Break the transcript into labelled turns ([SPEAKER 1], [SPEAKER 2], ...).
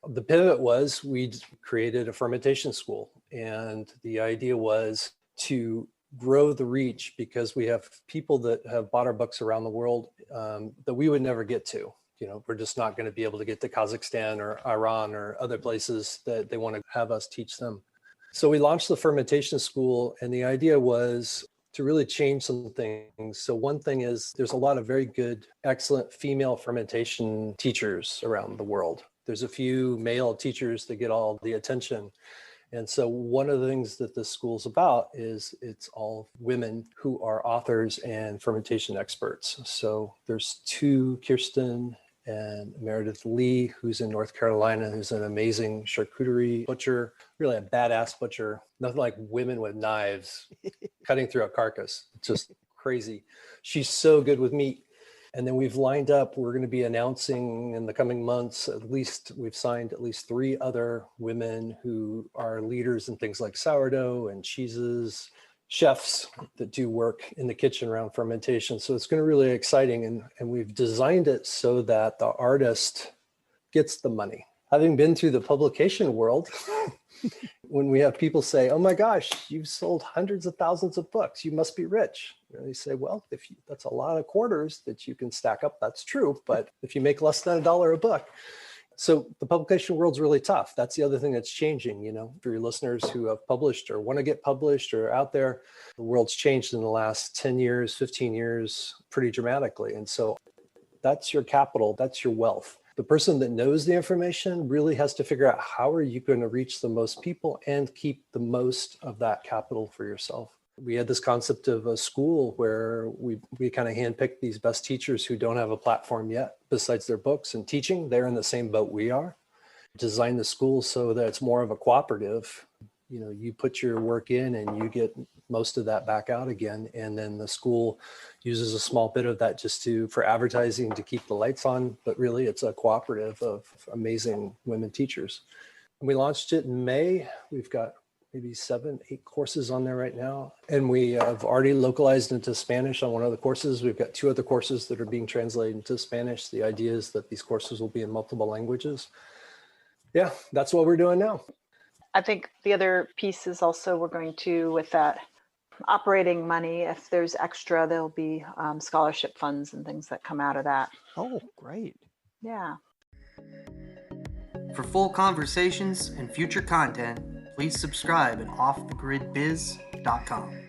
[SPEAKER 1] The pivot was we created a fermentation school. And the idea was to grow the reach because we have people that have bought our books around the world that we would never get to. We're just not going to be able to get to Kazakhstan or Iran or other places that they want to have us teach them. So we launched the fermentation school, and the idea was to really change some things. So one thing is there's a lot of very good, excellent female fermentation teachers around the world. There's a few male teachers that get all the attention. And so one of the things that this school's about is it's all women who are authors and fermentation experts. So there's two, Kirsten and Meredith Lee, who's in North Carolina, who's an amazing charcuterie butcher, really a badass butcher. Nothing like women with knives cutting through a carcass. It's just crazy. She's so good with meat. And then we've lined up, we're going to be announcing in the coming months, we've signed at least 3 other women who are leaders in things like sourdough and cheeses, chefs that do work in the kitchen around fermentation. So it's going to be really exciting. And we've designed it so that the artist gets the money. Having been through the publication world, when we have people say, oh my gosh, you've sold hundreds of thousands of books, you must be rich. They say, well, that's a lot of quarters that you can stack up. That's true. But if you make less than $1 a book. So the publication world's really tough. That's the other thing that's changing, for your listeners who have published or want to get published or out there, the world's changed in the last 10 years, 15 years, pretty dramatically. And so that's your capital, that's your wealth. The person that knows the information really has to figure out how are you going to reach the most people and keep the most of that capital for yourself. We had this concept of a school where we kind of handpicked these best teachers who don't have a platform yet besides their books and teaching. They're in the same boat we are. Design the school so that it's more of a cooperative. You put your work in and you get most of that back out again. And then the school uses a small bit of that just for advertising to keep the lights on. But really, it's a cooperative of amazing women teachers. And we launched it in May. We've got maybe 7, 8 courses on there right now. And we have already localized into Spanish on one of the courses. We've got 2 other courses that are being translated into Spanish. The idea is that these courses will be in multiple languages. Yeah, that's what we're doing now.
[SPEAKER 2] I think the other piece is also we're going to, with that operating money, if there's extra, there'll be scholarship funds and things that come out of that.
[SPEAKER 3] Oh, great.
[SPEAKER 2] Yeah.
[SPEAKER 4] For full conversations and future content, please subscribe at offthegridbiz.com.